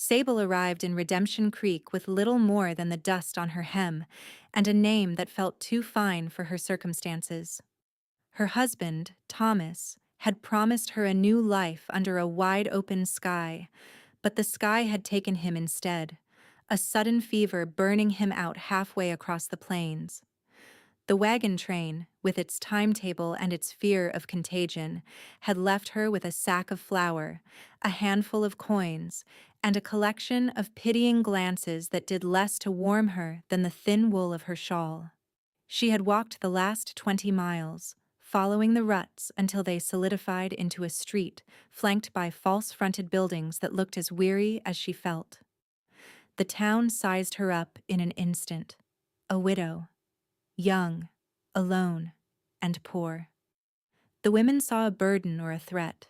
Sable arrived in Redemption Creek with little more than the dust on her hem and a name that felt too fine for her circumstances. Her husband, Thomas, had promised her a new life under a wide-open sky, but the sky had taken him instead, a sudden fever burning him out halfway across the plains. The wagon train, with its timetable and its fear of contagion, had left her with a sack of flour, a handful of coins, and a collection of pitying glances that did less to warm her than the thin wool of her shawl. She had walked the last 20 miles, following the ruts until they solidified into a street flanked by false-fronted buildings that looked as weary as she felt. The town sized her up in an instant. A widow. Young, alone, and poor. The women saw a burden or a threat.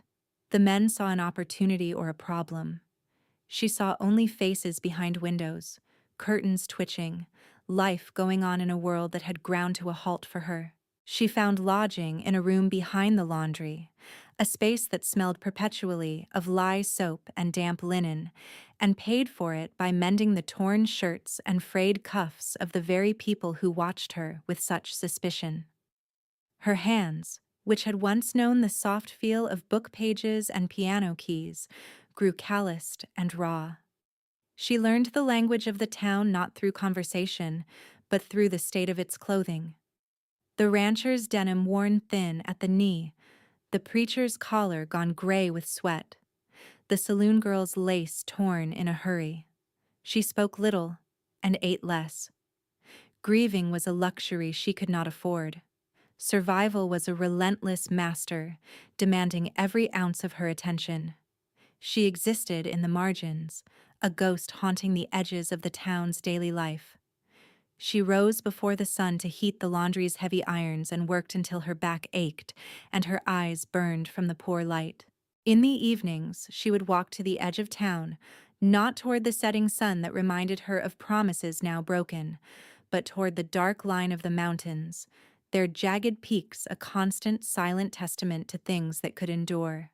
The men saw an opportunity or a problem. She saw only faces behind windows, curtains twitching, life going on in a world that had ground to a halt for her. She found lodging in a room behind the laundry, a space that smelled perpetually of lye soap and damp linen, and paid for it by mending the torn shirts and frayed cuffs of the very people who watched her with such suspicion. Her hands, which had once known the soft feel of book pages and piano keys, grew calloused and raw. She learned the language of the town not through conversation, but through the state of its clothing. The rancher's denim worn thin at the knee, the preacher's collar gone gray with sweat, the saloon girl's lace torn in a hurry. She spoke little and ate less. Grieving was a luxury she could not afford. Survival was a relentless master, demanding every ounce of her attention. She existed in the margins, a ghost haunting the edges of the town's daily life. She rose before the sun to heat the laundry's heavy irons and worked until her back ached and her eyes burned from the poor light. In the evenings, she would walk to the edge of town, not toward the setting sun that reminded her of promises now broken, but toward the dark line of the mountains, their jagged peaks a constant silent testament to things that could endure.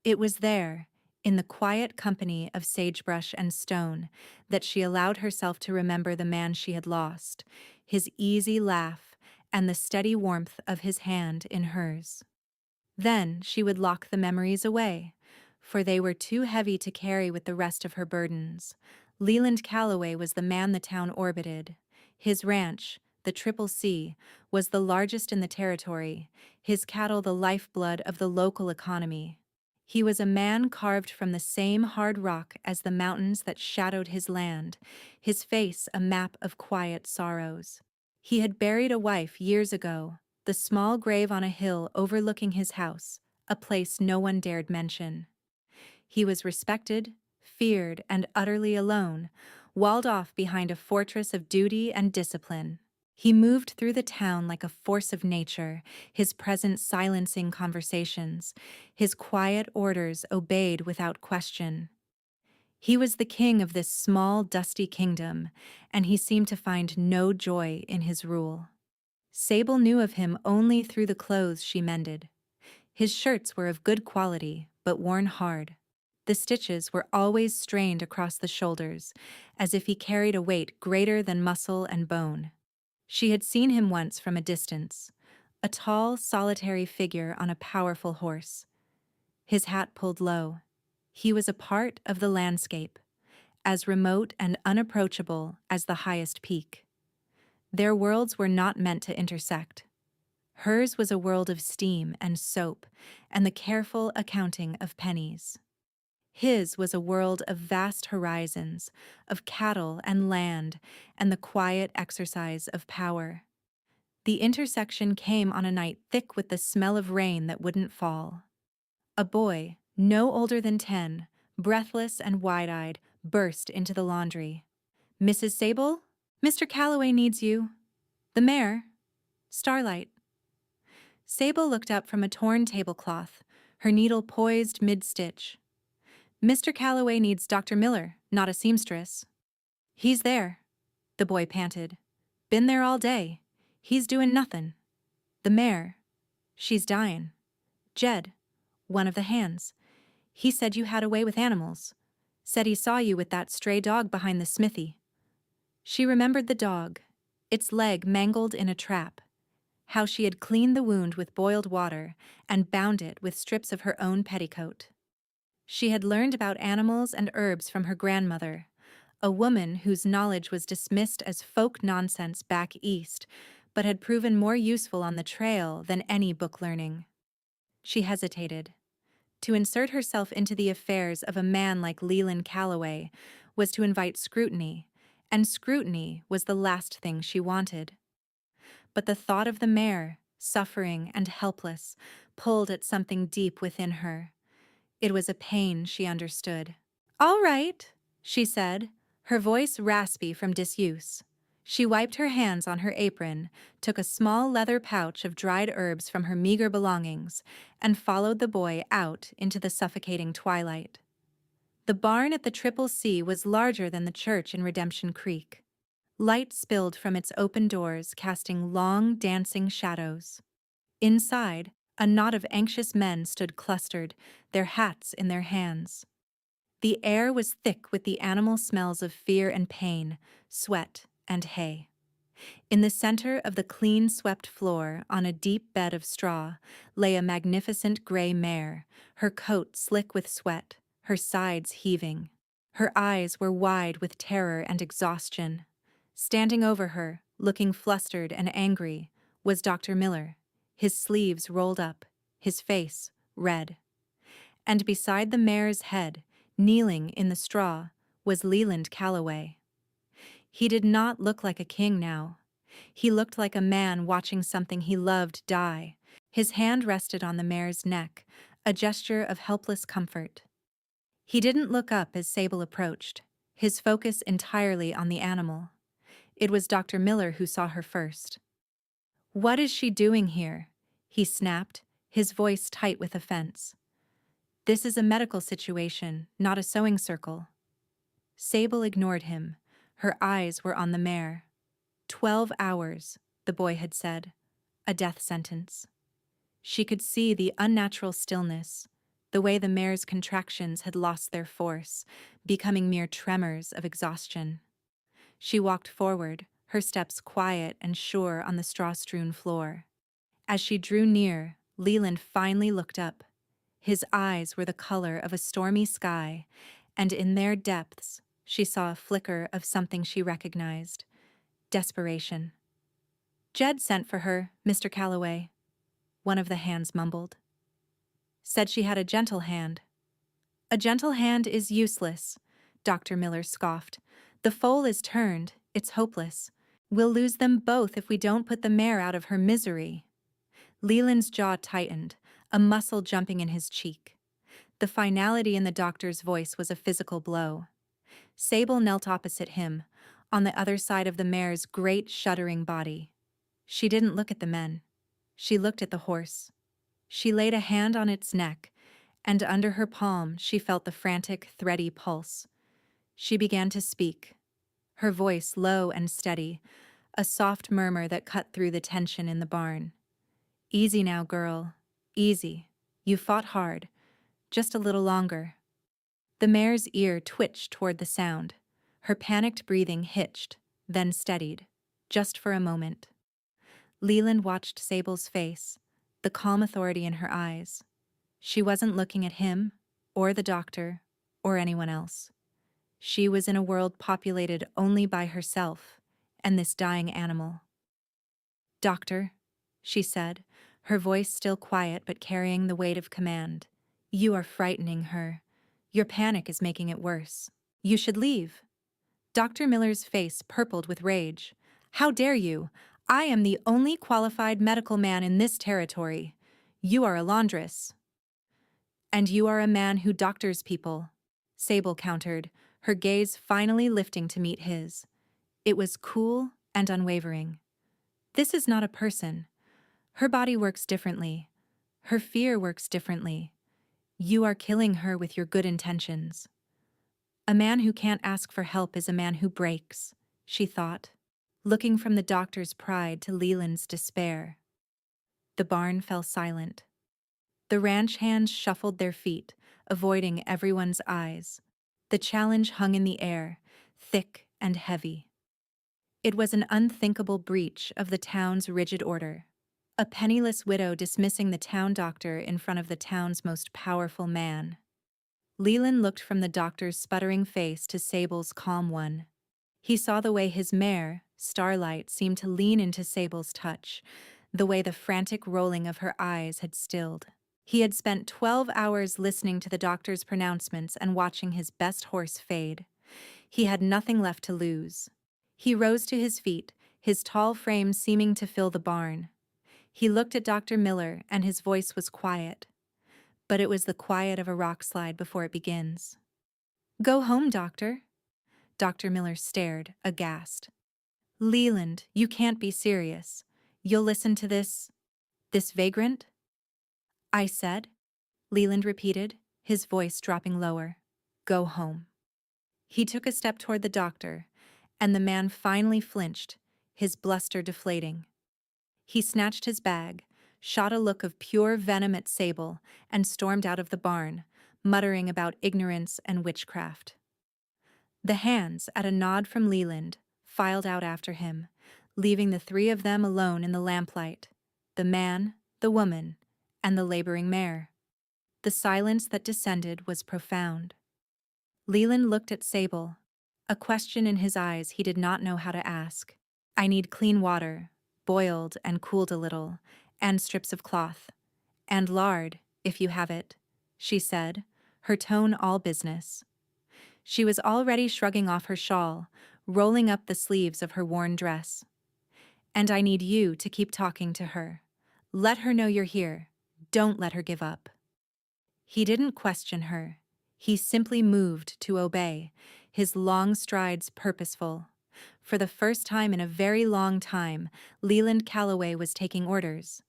It was there, in the quiet company of sagebrush and stone, that she allowed herself to remember the man she had lost, his easy laugh, and the steady warmth of his hand in hers. Then she would lock the memories away, for they were too heavy to carry with the rest of her burdens. Leland Calloway was the man the town orbited. His ranch, the Triple C, was the largest in the territory, his cattle the lifeblood of the local economy. He was a man carved from the same hard rock as the mountains that shadowed his land, his face a map of quiet sorrows. He had buried a wife years ago, the small grave on a hill overlooking his house, a place no one dared mention. He was respected, feared, and utterly alone, walled off behind a fortress of duty and discipline. He moved through the town like a force of nature, his presence silencing conversations, his quiet orders obeyed without question. He was the king of this small, dusty kingdom, and he seemed to find no joy in his rule. Sable knew of him only through the clothes she mended. His shirts were of good quality, but worn hard. The stitches were always strained across the shoulders, as if he carried a weight greater than muscle and bone. She had seen him once from a distance, a tall, solitary figure on a powerful horse. His hat pulled low. He was a part of the landscape, as remote and unapproachable as the highest peak. Their worlds were not meant to intersect. Hers was a world of steam and soap and the careful accounting of pennies. His was a world of vast horizons, of cattle and land, and the quiet exercise of power. The intersection came on a night thick with the smell of rain that wouldn't fall. A boy, no older than 10, breathless and wide-eyed, burst into the laundry. "Mrs. Sable? Mr. Calloway needs you. The mare. Starlight." Sable looked up from a torn tablecloth, her needle poised mid-stitch. "Mr. Calloway needs Dr. Miller, not a seamstress." "He's there," the boy panted. "Been there all day. He's doin' nothin'. The mare. She's dyin'. Jed, one of the hands. He said you had a way with animals. Said he saw you with that stray dog behind the smithy. She remembered the dog, its leg mangled in a trap, how she had cleaned the wound with boiled water and bound it with strips of her own petticoat. She had learned about animals and herbs from her grandmother, a woman whose knowledge was dismissed as folk nonsense back east, but had proven more useful on the trail than any book learning. She hesitated. To insert herself into the affairs of a man like Leland Calloway was to invite scrutiny, and scrutiny was the last thing she wanted. But the thought of the mare, suffering and helpless, pulled at something deep within her. It was a pain she understood. "All right," she said, her voice raspy from disuse. She wiped her hands on her apron, took a small leather pouch of dried herbs from her meager belongings, and followed the boy out into the suffocating twilight. The barn at the Triple C was larger than the church in Redemption Creek. Light spilled from its open doors, casting long, dancing shadows. Inside, a knot of anxious men stood clustered, their hats in their hands. The air was thick with the animal smells of fear and pain, sweat and hay. In the center of the clean-swept floor, on a deep bed of straw, lay a magnificent gray mare, her coat slick with sweat, her sides heaving. Her eyes were wide with terror and exhaustion. Standing over her, looking flustered and angry, was Dr. Miller, his sleeves rolled up, his face red. And beside the mare's head, kneeling in the straw, was Leland Calloway. He did not look like a king now. He looked like a man watching something he loved die. His hand rested on the mare's neck, a gesture of helpless comfort. He didn't look up as Sable approached, his focus entirely on the animal. It was Dr. Miller who saw her first. "What is she doing here?" he snapped, his voice tight with offense. "This is a medical situation, not a sewing circle." Sable ignored him. Her eyes were on the mare. 12 hours, the boy had said. A death sentence. She could see the unnatural stillness, the way the mare's contractions had lost their force, becoming mere tremors of exhaustion. She walked forward, her steps quiet and sure on the straw-strewn floor. As she drew near, Leland finally looked up. His eyes were the color of a stormy sky, and in their depths she saw a flicker of something she recognized: desperation. "Jed sent for her, Mr. Calloway," one of the hands mumbled. "Said she had a gentle hand." "A gentle hand is useless," Dr. Miller scoffed. "The foal is turned, it's hopeless. We'll lose them both if we don't put the mare out of her misery." Leland's jaw tightened, a muscle jumping in his cheek. The finality in the doctor's voice was a physical blow. Sable knelt opposite him, on the other side of the mare's great shuddering body. She didn't look at the men. She looked at the horse. She laid a hand on its neck, and under her palm she felt the frantic, thready pulse. She began to speak, her voice low and steady, a soft murmur that cut through the tension in the barn. "Easy now, girl. Easy. You fought hard. Just a little longer." The mare's ear twitched toward the sound. Her panicked breathing hitched, then steadied, just for a moment. Leland watched Sable's face, the calm authority in her eyes. She wasn't looking at him, or the doctor, or anyone else. She was in a world populated only by herself and this dying animal. "Doctor," she said, her voice still quiet but carrying the weight of command, "you are frightening her. Your panic is making it worse. You should leave." Dr. Miller's face purpled with rage. "How dare you? I am the only qualified medical man in this territory. You are a laundress." "And you are a man who doctors people," Sable countered, her gaze finally lifting to meet his. It was cool and unwavering. "This is not a person. Her body works differently. Her fear works differently. You are killing her with your good intentions." "A man who can't ask for help is a man who breaks," she thought, looking from the doctor's pride to Leland's despair. The barn fell silent. The ranch hands shuffled their feet, avoiding everyone's eyes. The challenge hung in the air, thick and heavy. It was an unthinkable breach of the town's rigid order. A penniless widow dismissing the town doctor in front of the town's most powerful man. Leland looked from the doctor's sputtering face to Sable's calm one. He saw the way his mare, Starlight, seemed to lean into Sable's touch, the way the frantic rolling of her eyes had stilled. He had spent 12 hours listening to the doctor's pronouncements and watching his best horse fade. He had nothing left to lose. He rose to his feet, his tall frame seeming to fill the barn. He looked at Dr. Miller, and his voice was quiet. But it was the quiet of a rock slide before it begins. "Go home, doctor." Dr. Miller stared, aghast. "Leland, you can't be serious. You'll listen to this vagrant?" "I said," Leland repeated, his voice dropping lower. "Go home." He took a step toward the doctor, and the man finally flinched, his bluster deflating. He snatched his bag, shot a look of pure venom at Sable, and stormed out of the barn, muttering about ignorance and witchcraft. The hands, at a nod from Leland, filed out after him, leaving the three of them alone in the lamplight, the man, the woman, and the laboring mare. The silence that descended was profound. Leland looked at Sable, a question in his eyes he did not know how to ask. "I need clean water, boiled and cooled a little, and strips of cloth. And lard, if you have it," she said, her tone all business. She was already shrugging off her shawl, rolling up the sleeves of her worn dress. "And I need you to keep talking to her. Let her know you're here. Don't let her give up." He didn't question her. He simply moved to obey, his long strides purposeful. For the first time in a very long time, Leland Calloway was taking orders.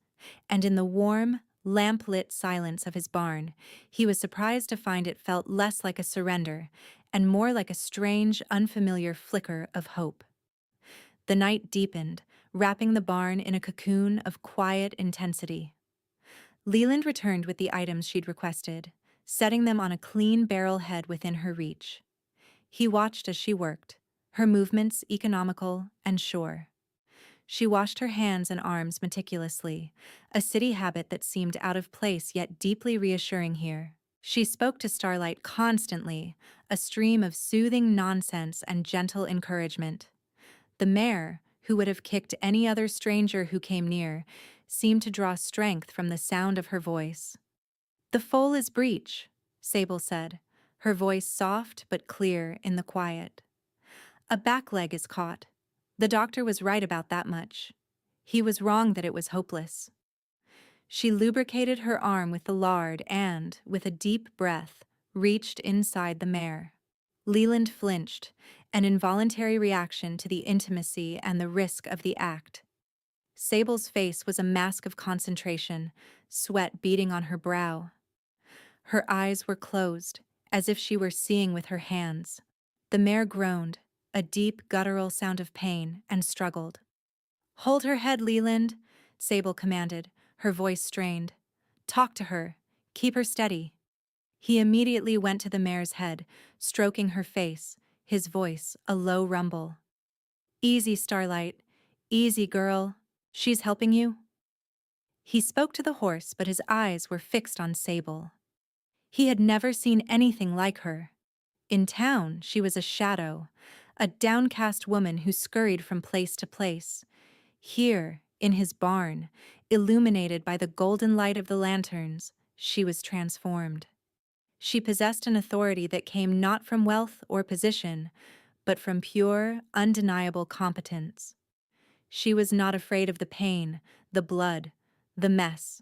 And in the warm, lamp-lit silence of his barn, he was surprised to find it felt less like a surrender and more like a strange, unfamiliar flicker of hope. The night deepened, wrapping the barn in a cocoon of quiet intensity. Leland returned with the items she'd requested, setting them on a clean barrel head within her reach. He watched as she worked, her movements economical and sure. She washed her hands and arms meticulously, a city habit that seemed out of place yet deeply reassuring here. She spoke to Starlight constantly, a stream of soothing nonsense and gentle encouragement. The mare, who would have kicked any other stranger who came near, seemed to draw strength from the sound of her voice. "The foal is breech," Sable said, her voice soft but clear in the quiet. "A back leg is caught. The doctor was right about that much. He was wrong that it was hopeless." She lubricated her arm with the lard and, with a deep breath, reached inside the mare. Leland flinched, an involuntary reaction to the intimacy and the risk of the act. Sable's face was a mask of concentration, sweat beading on her brow. Her eyes were closed, as if she were seeing with her hands. The mare groaned, a deep guttural sound of pain, and struggled. "Hold her head, Leland," Sable commanded, her voice strained. "Talk to her. Keep her steady." He immediately went to the mare's head, stroking her face, his voice a low rumble. "Easy, Starlight. Easy, girl. She's helping you?" He spoke to the horse, but his eyes were fixed on Sable. He had never seen anything like her. In town, she was a shadow, a downcast woman who scurried from place to place. Here, in his barn, illuminated by the golden light of the lanterns, she was transformed. She possessed an authority that came not from wealth or position, but from pure, undeniable competence. She was not afraid of the pain, the blood, the mess.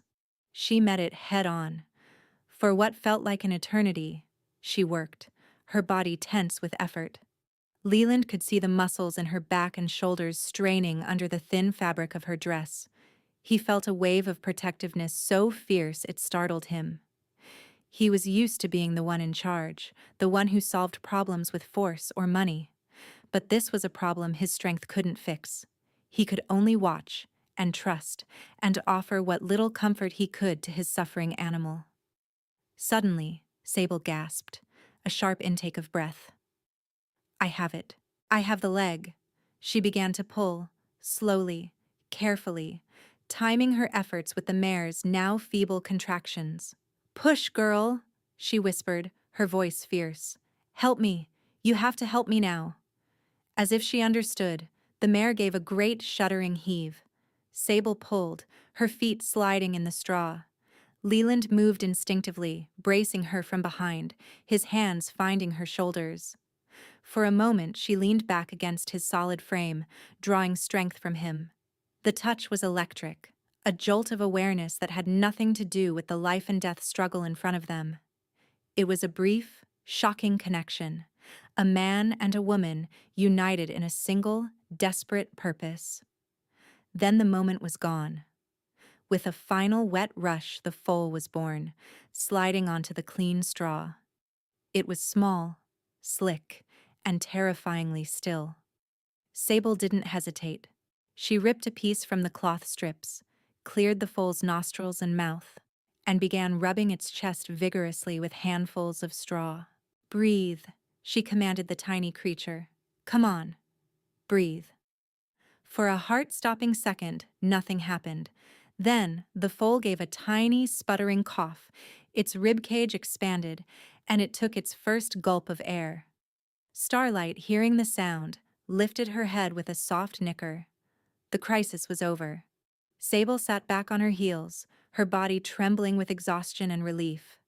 She met it head-on. For what felt like an eternity, she worked, her body tense with effort. Leland could see the muscles in her back and shoulders straining under the thin fabric of her dress. He felt a wave of protectiveness so fierce it startled him. He was used to being the one in charge, the one who solved problems with force or money. But this was a problem his strength couldn't fix. He could only watch and trust and offer what little comfort he could to his suffering animal. Suddenly, Sable gasped. a sharp intake of breath. I have it. I have the leg. She began to pull, slowly, carefully, timing her efforts with the mare's now feeble contractions. Push, girl, she whispered, her voice fierce. Help me. You have to help me now. As if she understood, the mare gave a great shuddering heave. Sable pulled, her feet sliding in the straw. Leland moved instinctively, bracing her from behind, his hands finding her shoulders. For a moment she leaned back against his solid frame, drawing strength from him. The touch was electric, a jolt of awareness that had nothing to do with the life-and-death struggle in front of them. It was a brief, shocking connection, a man and a woman united in a single, desperate purpose. Then the moment was gone. With a final wet rush, the foal was born, sliding onto the clean straw. It was small, slick, and terrifyingly still. Sable didn't hesitate. She ripped a piece from the cloth strips, cleared the foal's nostrils and mouth, and began rubbing its chest vigorously with handfuls of straw. Breathe, she commanded the tiny creature. Come on, breathe. For a heart-stopping second, nothing happened. Then, the foal gave a tiny, sputtering cough. Its ribcage expanded, and it took its first gulp of air. Starlight, hearing the sound, lifted her head with a soft nicker. The crisis was over. Sable sat back on her heels, her body trembling with exhaustion and relief.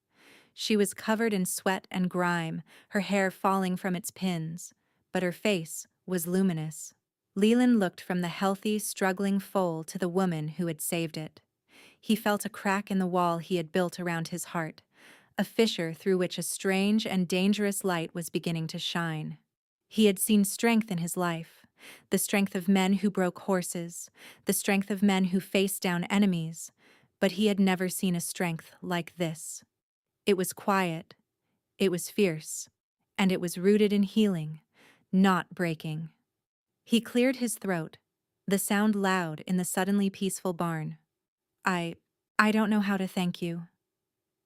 She was covered in sweat and grime, her hair falling from its pins, but her face was luminous. Leland looked from the healthy, struggling foal to the woman who had saved it. He felt a crack in the wall he had built around his heart, a fissure through which a strange and dangerous light was beginning to shine. He had seen strength in his life, the strength of men who broke horses, the strength of men who faced down enemies, but he had never seen a strength like this. It was quiet, it was fierce, and it was rooted in healing, not breaking. He cleared his throat, the sound loud in the suddenly peaceful barn. I don't know how to thank you.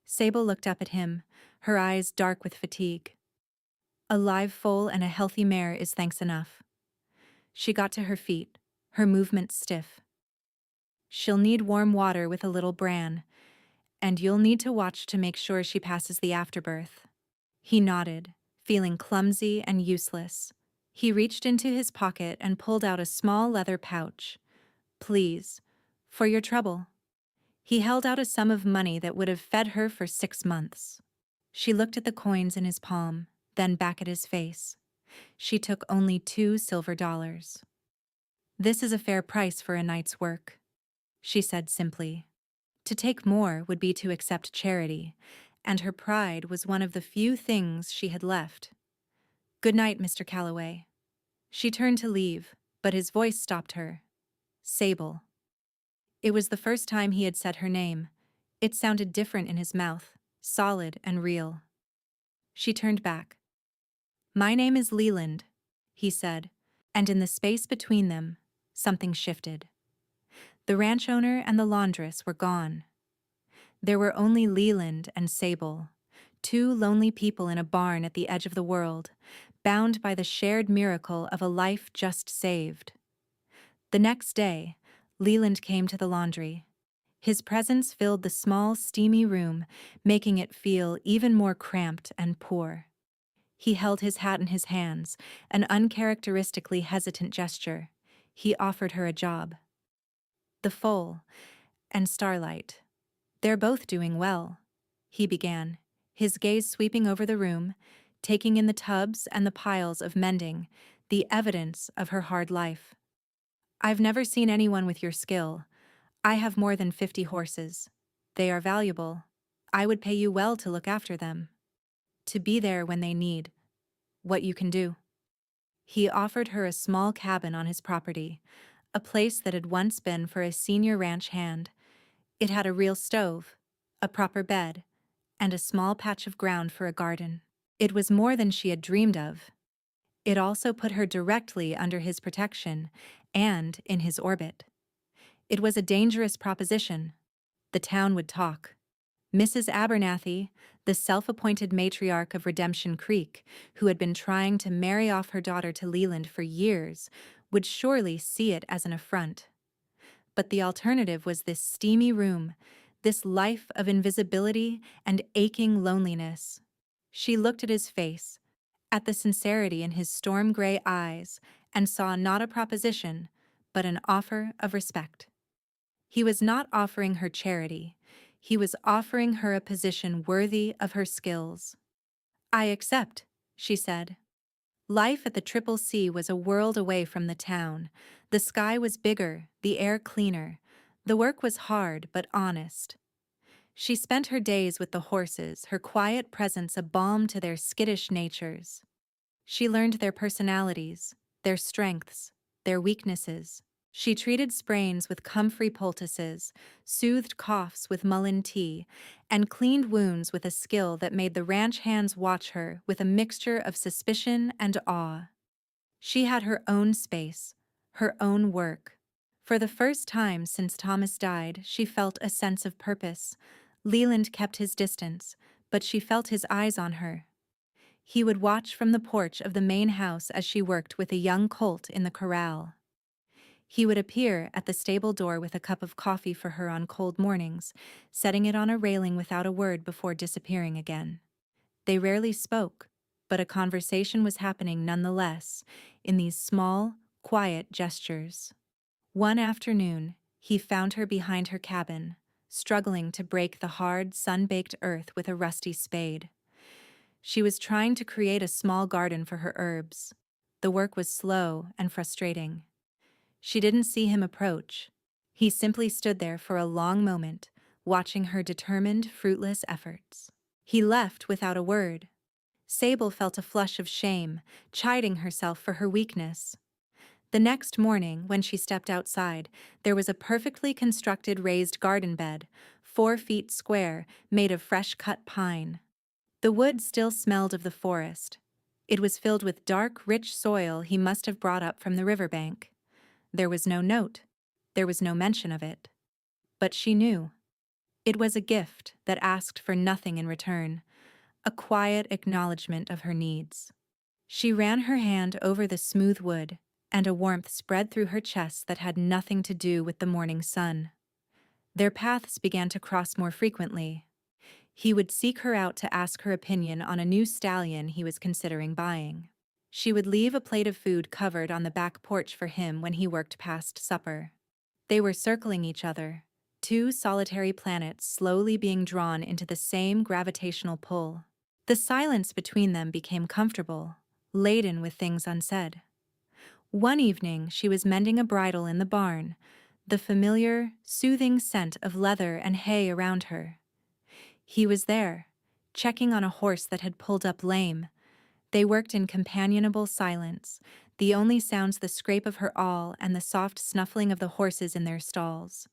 Sable looked up at him, her eyes dark with fatigue. A live foal and a healthy mare is thanks enough. She got to her feet, her movements stiff. She'll need warm water with a little bran, and you'll need to watch to make sure she passes the afterbirth. He nodded, feeling clumsy and useless. He reached into his pocket and pulled out a small leather pouch. Please, for your trouble. He held out a sum of money that would have fed her for 6 months. She looked at the coins in his palm, then back at his face. She took only $2 silver. This is a fair price for a night's work, she said simply. To take more would be to accept charity, and her pride was one of the few things she had left. Good night, Mr. Calloway. She turned to leave, but his voice stopped her. Sable. It was the first time he had said her name. It sounded different in his mouth, solid and real. She turned back. My name is Leland, he said, and in the space between them, something shifted. The ranch owner and the laundress were gone. There were only Leland and Sable, two lonely people in a barn at the edge of the world, bound by the shared miracle of a life just saved. The next day, Leland came to the laundry. His presence filled the small, steamy room, making it feel even more cramped and poor. He held his hat in his hands, an uncharacteristically hesitant gesture. He offered her a job. The foal and Starlight. They're both doing well, he began, his gaze sweeping over the room, taking in the tubs and the piles of mending, the evidence of her hard life. I've never seen anyone with your skill. I have more than 50 horses. They are valuable. I would pay you well to look after them. To be there when they need what you can do. He offered her a small cabin on his property, a place that had once been for a senior ranch hand. It had a real stove, a proper bed, and a small patch of ground for a garden. It was more than she had dreamed of. It also put her directly under his protection and in his orbit. It was a dangerous proposition. The town would talk. Mrs. Abernathy, The self-appointed matriarch of Redemption Creek, who had been trying to marry off her daughter to Leland for years, would surely see it as an affront. But the alternative was this steamy room, this life of invisibility and aching loneliness. She looked at his face, at the sincerity in his storm-gray eyes, and saw not a proposition, but an offer of respect. He was not offering her charity. He was offering her a position worthy of her skills. "I accept," she said. Life at the Triple C was a world away from the town. The sky was bigger, the air cleaner. The work was hard but honest. She spent her days with the horses, her quiet presence a balm to their skittish natures. She learned their personalities, their strengths, their weaknesses. She treated sprains with comfrey poultices, soothed coughs with mullein tea, and cleaned wounds with a skill that made the ranch hands watch her with a mixture of suspicion and awe. She had her own space, her own work. For the first time since Thomas died, she felt a sense of purpose. Leland kept his distance, but she felt his eyes on her. He would watch from the porch of the main house as she worked with a young colt in the corral. He would appear at the stable door with a cup of coffee for her on cold mornings, setting it on a railing without a word before disappearing again. They rarely spoke, but a conversation was happening nonetheless, in these small, quiet gestures. One afternoon, he found her behind her cabin, struggling to break the hard, sun-baked earth with a rusty spade. She was trying to create a small garden for her herbs. The work was slow and frustrating. She didn't see him approach. He simply stood there for a long moment, watching her determined, fruitless efforts. He left without a word. Sable felt a flush of shame, chiding herself for her weakness. The next morning, when she stepped outside, there was a perfectly constructed raised garden bed, 4 feet square, made of fresh-cut pine. The wood still smelled of the forest. It was filled with dark, rich soil he must have brought up from the riverbank. There was no note. There was no mention of it. But she knew. It was a gift that asked for nothing in return, a quiet acknowledgement of her needs. She ran her hand over the smooth wood, and a warmth spread through her chest that had nothing to do with the morning sun. Their paths began to cross more frequently. He would seek her out to ask her opinion on a new stallion he was considering buying. She would leave a plate of food covered on the back porch for him when he worked past supper. They were circling each other, 2 solitary planets slowly being drawn into the same gravitational pull. The silence between them became comfortable, laden with things unsaid. One evening, she was mending a bridle in the barn, the familiar, soothing scent of leather and hay around her. He was there, checking on a horse that had pulled up lame. They worked in companionable silence, the only sounds the scrape of her awl and the soft snuffling of the horses in their stalls.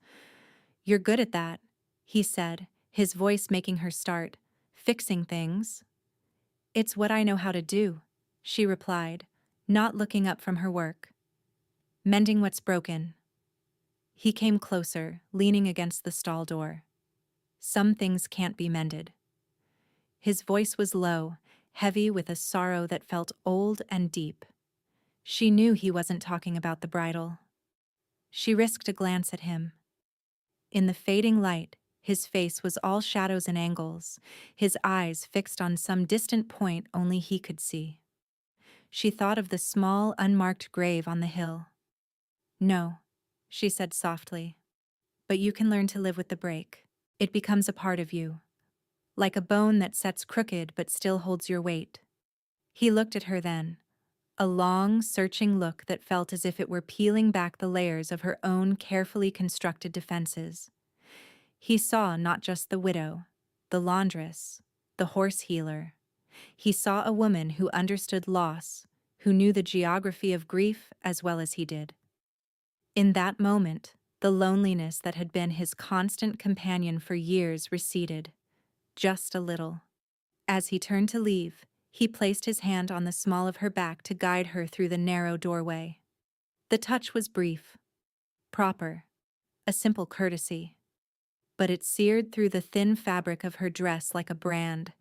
"You're good at that," he said, his voice making her start. "Fixing things." "It's what I know how to do," she replied, not looking up from her work. "Mending what's broken." He came closer, leaning against the stall door. "Some things can't be mended." His voice was low, heavy with a sorrow that felt old and deep. She knew he wasn't talking about the bridle. She risked a glance at him. In the fading light, his face was all shadows and angles, his eyes fixed on some distant point only he could see. She thought of the small, unmarked grave on the hill. "No," she said softly, "but you can learn to live with the break. It becomes a part of you, like a bone that sets crooked but still holds your weight." He looked at her then, a long, searching look that felt as if it were peeling back the layers of her own carefully constructed defenses. He saw not just the widow, the laundress, the horse healer. He saw a woman who understood loss, who knew the geography of grief as well as he did. In that moment, the loneliness that had been his constant companion for years receded, just a little. As he turned to leave, he placed his hand on the small of her back to guide her through the narrow doorway. The touch was brief, proper, a simple courtesy. But it seared through the thin fabric of her dress like a brand,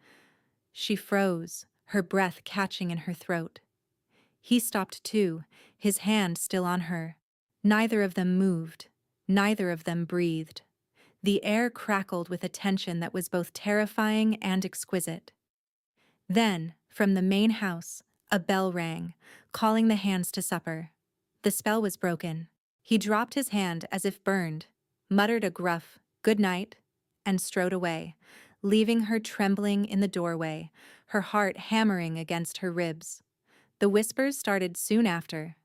She froze, her breath catching in her throat. He stopped too, his hand still on her. Neither of them moved. Neither of them breathed. The air crackled with a tension that was both terrifying and exquisite. Then, from the main house, a bell rang, calling the hands to supper. The spell was broken. He dropped his hand as if burned, muttered a gruff, "Good night," and strode away, leaving her trembling in the doorway, her heart hammering against her ribs. The whispers started soon after.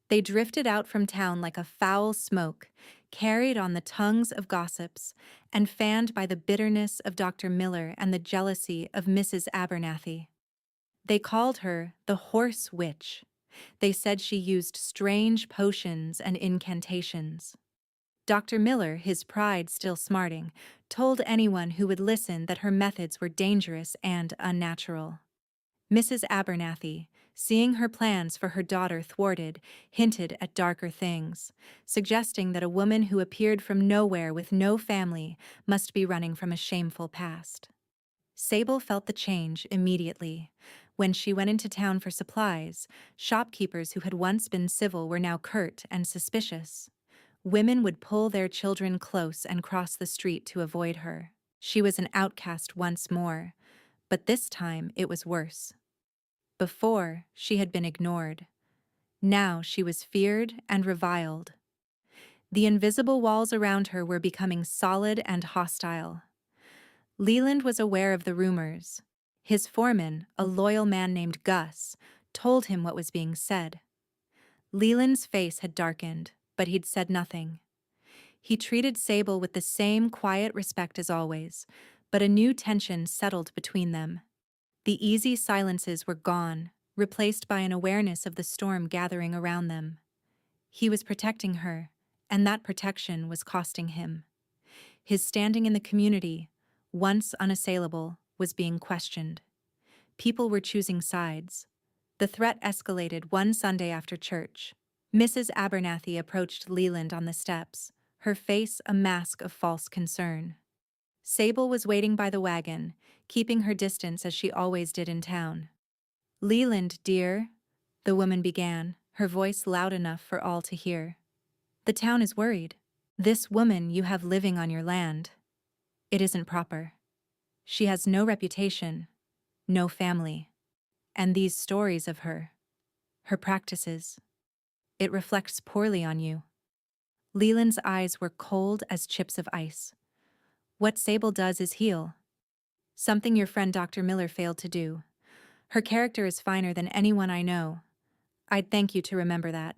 They drifted out from town like a foul smoke, carried on the tongues of gossips, and fanned by the bitterness of Dr. Miller and the jealousy of Mrs. Abernathy. They called her the Horse Witch. They said she used strange potions and incantations. Dr. Miller, his pride still smarting, told anyone who would listen that her methods were dangerous and unnatural. Mrs. Abernathy, seeing her plans for her daughter thwarted, hinted at darker things, suggesting that a woman who appeared from nowhere with no family must be running from a shameful past. Sable felt the change immediately. When she went into town for supplies, shopkeepers who had once been civil were now curt and suspicious. Women would pull their children close and cross the street to avoid her. She was an outcast once more, but this time it was worse. Before, she had been ignored. Now she was feared and reviled. The invisible walls around her were becoming solid and hostile. Leland was aware of the rumors. His foreman, a loyal man named Gus, told him what was being said. Leland's face had darkened, but he'd said nothing. He treated Sable with the same quiet respect as always, but a new tension settled between them. The easy silences were gone, replaced by an awareness of the storm gathering around them. He was protecting her, and that protection was costing him. His standing in the community, once unassailable, was being questioned. People were choosing sides. The threat escalated one Sunday after church. Mrs. Abernathy approached Leland on the steps, her face a mask of false concern. Sable was waiting by the wagon, keeping her distance as she always did in town. "Leland, dear," the woman began, her voice loud enough for all to hear. "The town is worried. This woman you have living on your land. It isn't proper. She has no reputation, no family. And these stories of her practices, it reflects poorly on you." Leland's eyes were cold as chips of ice. "What Sable does is heal. Something your friend Dr. Miller failed to do. Her character is finer than anyone I know. I'd thank you to remember that."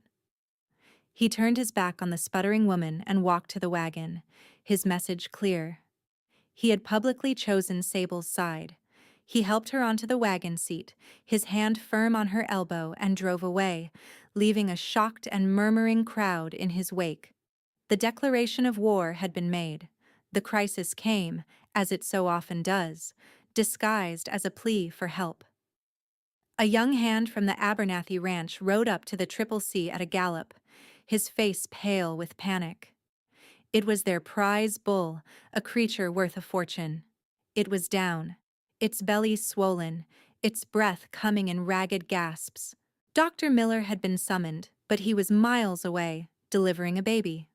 He turned his back on the sputtering woman and walked to the wagon, his message clear. He had publicly chosen Sable's side. He helped her onto the wagon seat, his hand firm on her elbow, and drove away, leaving a shocked and murmuring crowd in his wake. The declaration of war had been made. The crisis came, as it so often does, disguised as a plea for help. A young hand from the Abernathy ranch rode up to the Triple C at a gallop, his face pale with panic. It was their prize bull, a creature worth a fortune. It was down, its belly swollen, its breath coming in ragged gasps. Dr. Miller had been summoned, but he was miles away, delivering a baby.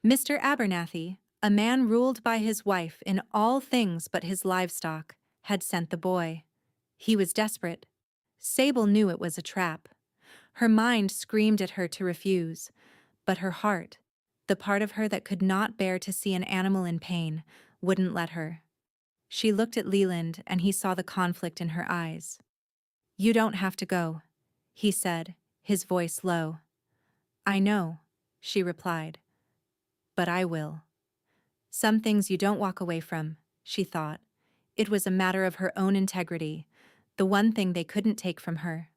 Mr. Abernathy, a man ruled by his wife in all things but his livestock, had sent the boy. He was desperate. Sable knew it was a trap. Her mind screamed at her to refuse, but her heart, the part of her that could not bear to see an animal in pain, wouldn't let her. She looked at Leland, and he saw the conflict in her eyes. "You don't have to go," he said, his voice low. "I know," she replied, "but I will." Some things you don't walk away from, she thought. It was a matter of her own integrity, the one thing they couldn't take from her.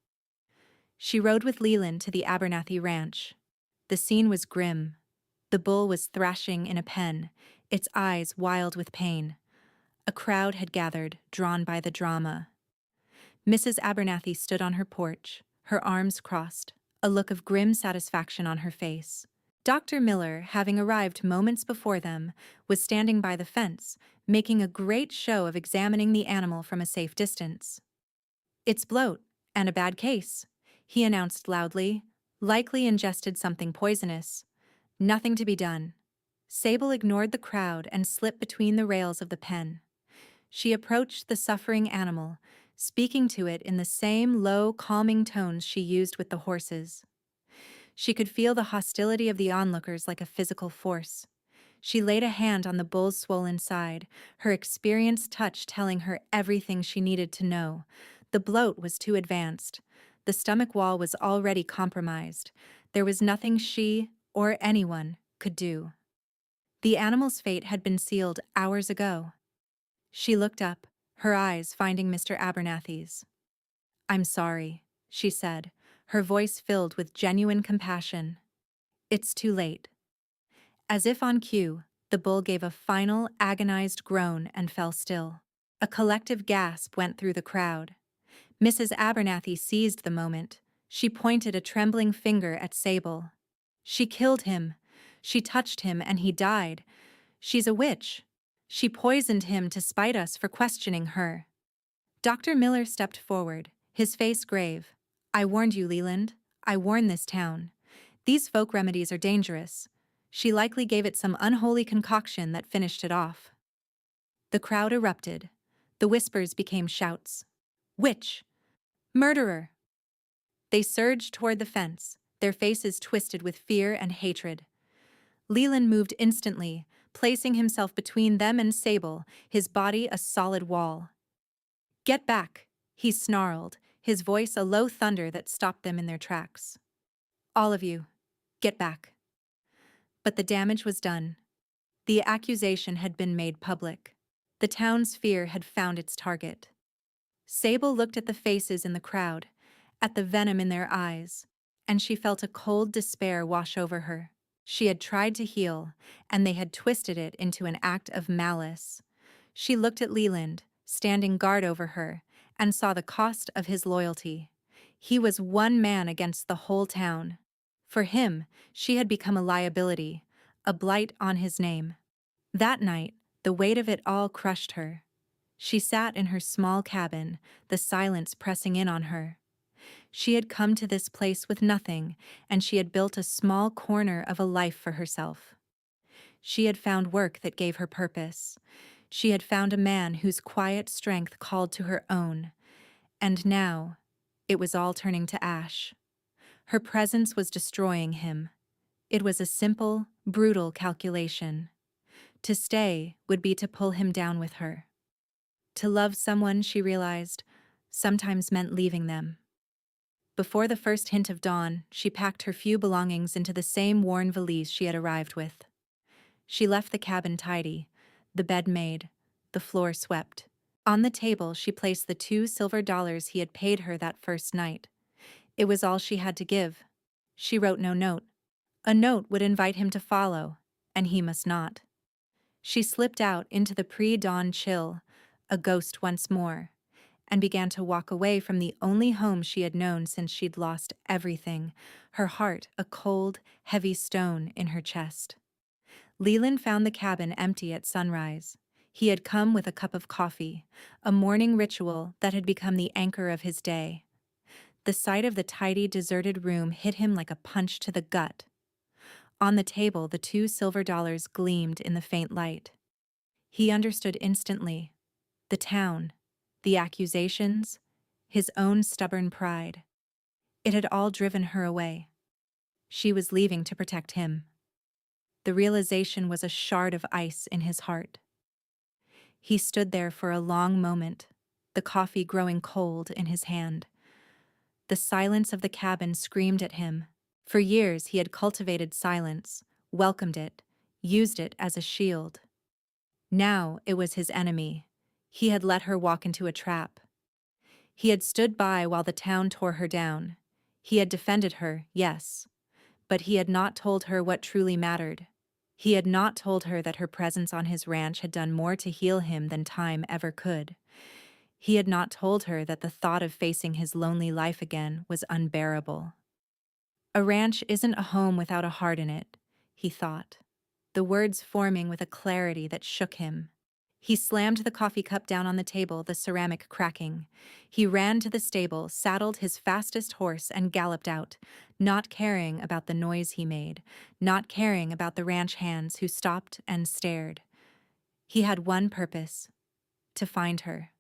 She rode with Leland to the Abernathy ranch. The scene was grim. The bull was thrashing in a pen, its eyes wild with pain. A crowd had gathered, drawn by the drama. Mrs. Abernathy stood on her porch, her arms crossed, a look of grim satisfaction on her face. Dr. Miller, having arrived moments before them, was standing by the fence, making a great show of examining the animal from a safe distance. "It's bloat, and a bad case," he announced loudly. "Likely ingested something poisonous. Nothing to be done." Sable ignored the crowd and slipped between the rails of the pen. She approached the suffering animal, speaking to it in the same low, calming tones she used with the horses. She could feel the hostility of the onlookers like a physical force. She laid a hand on the bull's swollen side, her experienced touch telling her everything she needed to know. The bloat was too advanced. The stomach wall was already compromised. There was nothing she, or anyone, could do. The animal's fate had been sealed hours ago. She looked up, her eyes finding Mr. Abernathy's. "I'm sorry," she said, her voice filled with genuine compassion. "It's too late." As if on cue, the bull gave a final, agonized groan and fell still. A collective gasp went through the crowd. Mrs. Abernathy seized the moment. She pointed a trembling finger at Sable. "She killed him. She touched him and he died. She's a witch. She poisoned him to spite us for questioning her." Dr. Miller stepped forward, his face grave. "I warned you, Leland. I warned this town. These folk remedies are dangerous. She likely gave it some unholy concoction that finished it off." The crowd erupted. The whispers became shouts. "Witch! Murderer!" They surged toward the fence, their faces twisted with fear and hatred. Leland moved instantly, placing himself between them and Sable, his body a solid wall. "Get back," he snarled, his voice a low thunder that stopped them in their tracks. "All of you, get back." But the damage was done. The accusation had been made public. The town's fear had found its target. Sable looked at the faces in the crowd, at the venom in their eyes, and she felt a cold despair wash over her. She had tried to heal, and they had twisted it into an act of malice. She looked at Leland, standing guard over her, and saw the cost of his loyalty. He was one man against the whole town. For him, she had become a liability, a blight on his name. That night, the weight of it all crushed her. She sat in her small cabin, the silence pressing in on her. She had come to this place with nothing, and she had built a small corner of a life for herself. She had found work that gave her purpose. She had found a man whose quiet strength called to her own. And now, it was all turning to ash. Her presence was destroying him. It was a simple, brutal calculation. To stay would be to pull him down with her. To love someone, she realized, sometimes meant leaving them. Before the first hint of dawn, she packed her few belongings into the same worn valise she had arrived with. She left the cabin tidy, the bed made, the floor swept. On the table, she placed the $2 silver he had paid her that first night. It was all she had to give. She wrote no note. A note would invite him to follow, and he must not. She slipped out into the pre-dawn chill, a ghost once more, and began to walk away from the only home she had known since she'd lost everything, her heart a cold, heavy stone in her chest. Leland found the cabin empty at sunrise. He had come with a cup of coffee, a morning ritual that had become the anchor of his day. The sight of the tidy, deserted room hit him like a punch to the gut. On the table, the $2 silver gleamed in the faint light. He understood instantly. The town, the accusations, his own stubborn pride. It had all driven her away. She was leaving to protect him. The realization was a shard of ice in his heart. He stood there for a long moment, the coffee growing cold in his hand. The silence of the cabin screamed at him. For years he had cultivated silence, welcomed it, used it as a shield. Now it was his enemy. He had let her walk into a trap. He had stood by while the town tore her down. He had defended her, yes, but he had not told her what truly mattered. He had not told her that her presence on his ranch had done more to heal him than time ever could. He had not told her that the thought of facing his lonely life again was unbearable. A ranch isn't a home without a heart in it, he thought, the words forming with a clarity that shook him. He slammed the coffee cup down on the table, the ceramic cracking. He ran to the stable, saddled his fastest horse, and galloped out, not caring about the noise he made, not caring about the ranch hands who stopped and stared. He had one purpose: to find her.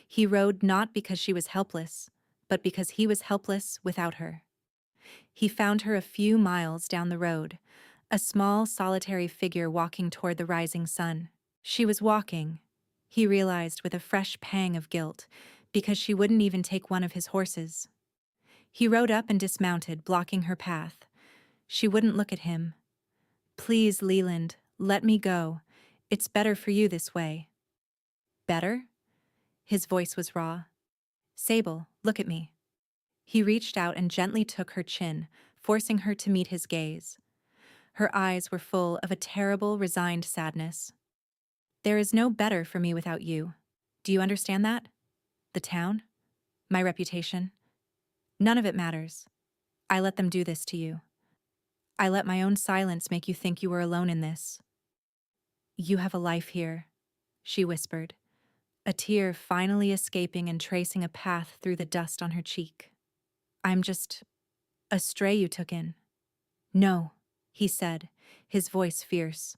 He rode not because she was helpless, but because he was helpless without her. He found her a few miles down the road, a small, solitary figure walking toward the rising sun. She was walking, he realized with a fresh pang of guilt, because she wouldn't even take one of his horses. He rode up and dismounted, blocking her path. She wouldn't look at him. "Please, Leland, let me go. It's better for you this way." "Better?" His voice was raw. "Sable, look at me." He reached out and gently took her chin, forcing her to meet his gaze. Her eyes were full of a terrible, resigned sadness. "There is no better for me without you. Do you understand that? The town? My reputation? None of it matters. I let them do this to you. I let my own silence make you think you were alone in this." "You have a life here," she whispered, a tear finally escaping and tracing a path through the dust on her cheek. "I'm just a stray you took in." "No," he said, his voice fierce.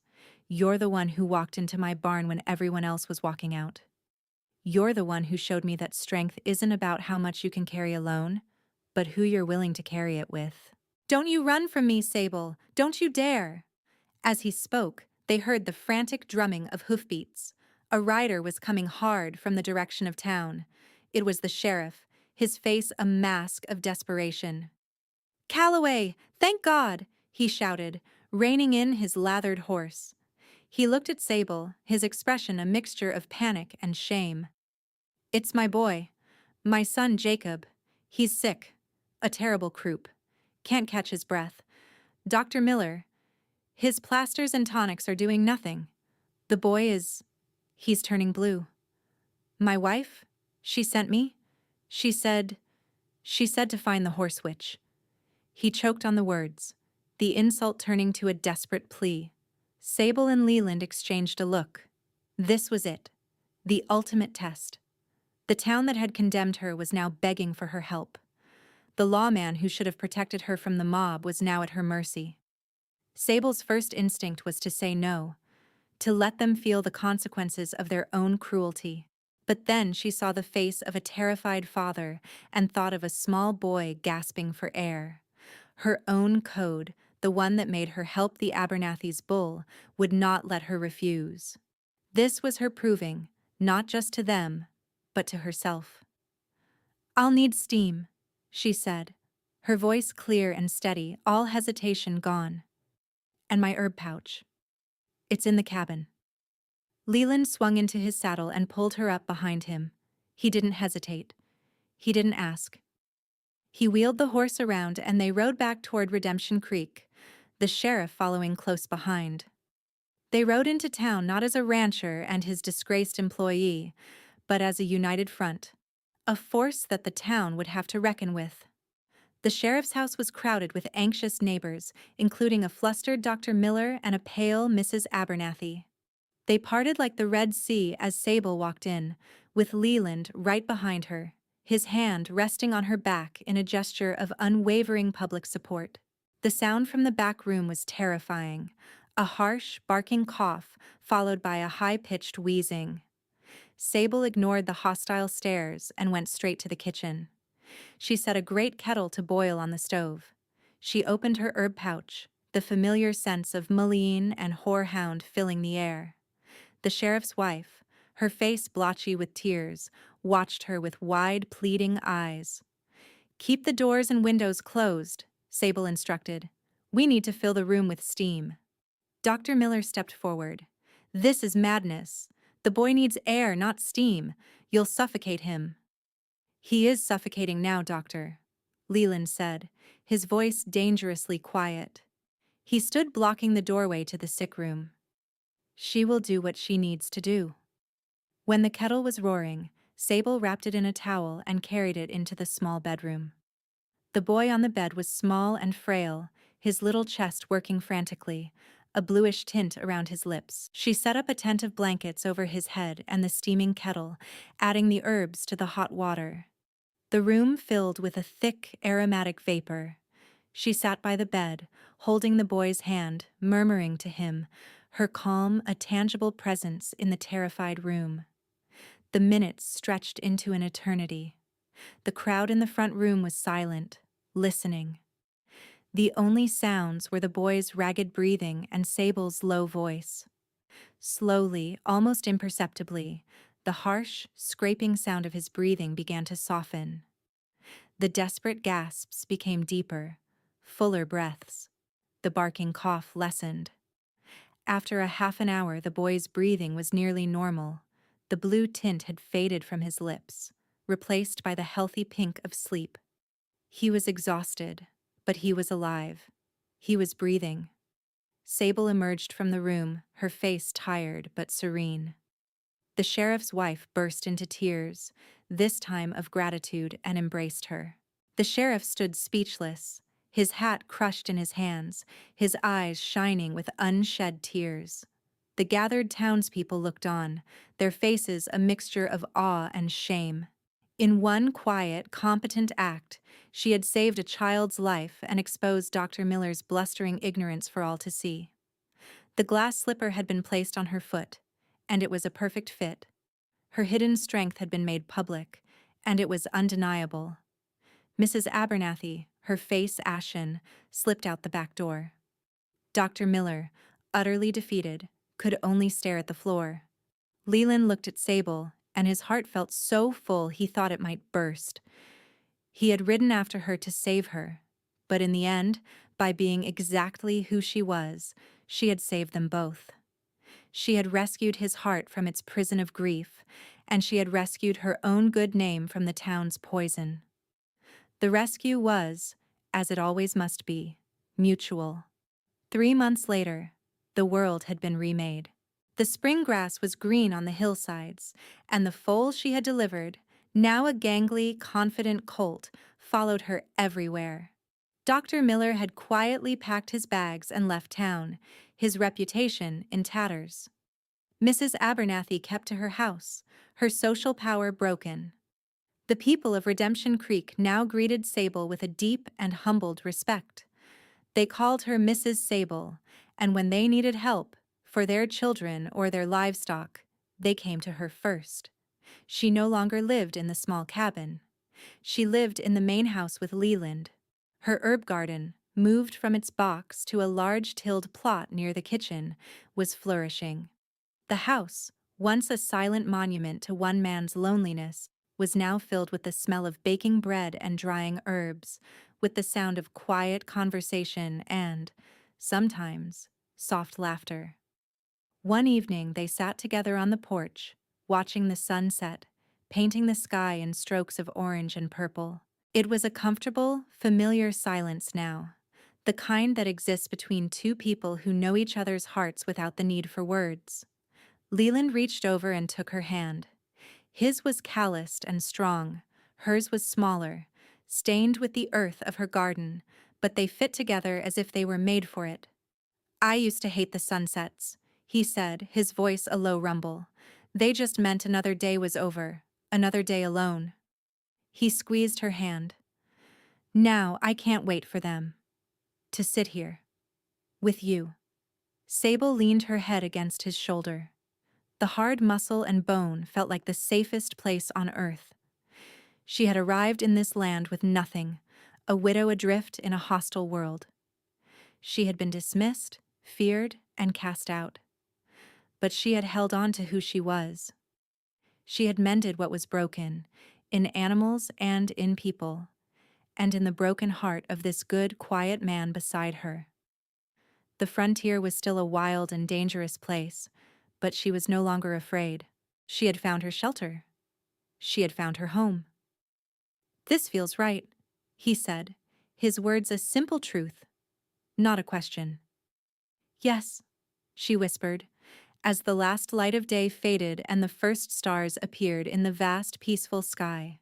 "You're the one who walked into my barn when everyone else was walking out. You're the one who showed me that strength isn't about how much you can carry alone, but who you're willing to carry it with." "Don't you run from me, Sable! Don't you dare!" As he spoke, they heard the frantic drumming of hoofbeats. A rider was coming hard from the direction of town. It was the sheriff, his face a mask of desperation. "Calloway! Thank God!" he shouted, reining in his lathered horse. He looked at Sable, his expression a mixture of panic and shame. "It's my boy. My son Jacob. He's sick. A terrible croup. Can't catch his breath. Dr. Miller. His plasters and tonics are doing nothing. The boy he's turning blue. My wife? She sent me. She said to find the horse witch." He choked on the words, the insult turning to a desperate plea. Sable and Leland exchanged a look. This was it. The ultimate test. The town that had condemned her was now begging for her help. The lawman who should have protected her from the mob was now at her mercy. Sable's first instinct was to say no, to let them feel the consequences of their own cruelty. But then she saw the face of a terrified father and thought of a small boy gasping for air. Her own code, the one that made her help the Abernathy's bull, would not let her refuse. This was her proving, not just to them, but to herself. "I'll need steam," she said, her voice clear and steady, all hesitation gone. "And my herb pouch. It's in the cabin." Leland swung into his saddle and pulled her up behind him. He didn't hesitate. He didn't ask. He wheeled the horse around and they rode back toward Redemption Creek, the sheriff following close behind. They rode into town not as a rancher and his disgraced employee, but as a united front, a force that the town would have to reckon with. The sheriff's house was crowded with anxious neighbors, including a flustered Dr. Miller and a pale Mrs. Abernathy. They parted like the Red Sea as Sable walked in, with Leland right behind her, his hand resting on her back in a gesture of unwavering public support. The sound from the back room was terrifying, a harsh, barking cough followed by a high-pitched wheezing. Sable ignored the hostile stares and went straight to the kitchen. She set a great kettle to boil on the stove. She opened her herb pouch, the familiar sense of mullein and horehound filling the air. The sheriff's wife, her face blotchy with tears, watched her with wide, pleading eyes. "Keep the doors and windows closed," Sable instructed. "We need to fill the room with steam." Dr. Miller stepped forward. "This is madness. The boy needs air, not steam. You'll suffocate him." "He is suffocating now, Doctor," Leland said, his voice dangerously quiet. He stood blocking the doorway to the sick room. "She will do what she needs to do." When the kettle was roaring, Sable wrapped it in a towel and carried it into the small bedroom. The boy on the bed was small and frail, his little chest working frantically, a bluish tint around his lips. She set up a tent of blankets over his head and the steaming kettle, adding the herbs to the hot water. The room filled with a thick, aromatic vapor. She sat by the bed, holding the boy's hand, murmuring to him, her calm a tangible presence in the terrified room. The minutes stretched into an eternity. The crowd in the front room was silent, listening. The only sounds were the boy's ragged breathing and Sable's low voice. Slowly, almost imperceptibly, the harsh, scraping sound of his breathing began to soften. The desperate gasps became deeper, fuller breaths. The barking cough lessened. After a half an hour, the boy's breathing was nearly normal. The blue tint had faded from his lips, replaced by the healthy pink of sleep. He was exhausted, but he was alive. He was breathing. Sable emerged from the room, her face tired but serene. The sheriff's wife burst into tears, this time of gratitude, and embraced her. The sheriff stood speechless, his hat crushed in his hands, his eyes shining with unshed tears. The gathered townspeople looked on, their faces a mixture of awe and shame. In one quiet, competent act, she had saved a child's life and exposed Dr. Miller's blustering ignorance for all to see. The glass slipper had been placed on her foot, and it was a perfect fit. Her hidden strength had been made public, and it was undeniable. Mrs. Abernathy, her face ashen, slipped out the back door. Dr. Miller, utterly defeated, could only stare at the floor. Leland looked at Sable, and his heart felt so full he thought it might burst. He had ridden after her to save her, but in the end, by being exactly who she was, she had saved them both. She had rescued his heart from its prison of grief, and she had rescued her own good name from the town's poison. The rescue was, as it always must be, mutual. 3 months later, the world had been remade. The spring grass was green on the hillsides, and the foal she had delivered, now a gangly, confident colt, followed her everywhere. Dr. Miller had quietly packed his bags and left town, his reputation in tatters. Mrs. Abernathy kept to her house, her social power broken. The people of Redemption Creek now greeted Sable with a deep and humbled respect. They called her Mrs. Sable, and when they needed help, for their children or their livestock, they came to her first. She no longer lived in the small cabin. She lived in the main house with Leland. Her herb garden, moved from its box to a large tilled plot near the kitchen, was flourishing. The house, once a silent monument to one man's loneliness, was now filled with the smell of baking bread and drying herbs, with the sound of quiet conversation and, sometimes, soft laughter. One evening they sat together on the porch, watching the sun set, painting the sky in strokes of orange and purple. It was a comfortable, familiar silence now, the kind that exists between two people who know each other's hearts without the need for words. Leland reached over and took her hand. His was calloused and strong, hers was smaller, stained with the earth of her garden, but they fit together as if they were made for it. "I used to hate the sunsets," he said, his voice a low rumble. "They just meant another day was over, another day alone." He squeezed her hand. "Now I can't wait for them. To sit here. With you." Sable leaned her head against his shoulder. The hard muscle and bone felt like the safest place on earth. She had arrived in this land with nothing, a widow adrift in a hostile world. She had been dismissed, feared, and cast out. But she had held on to who she was. She had mended what was broken, in animals and in people, and in the broken heart of this good, quiet man beside her. The frontier was still a wild and dangerous place, but she was no longer afraid. She had found her shelter. She had found her home. "This feels right," he said, his words a simple truth, not a question. "Yes," she whispered, as the last light of day faded and the first stars appeared in the vast, peaceful sky.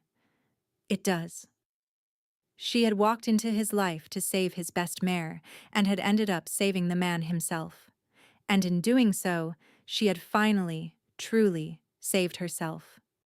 "It does." She had walked into his life to save his best mare, and had ended up saving the man himself. and in doing so, she had finally, truly saved herself.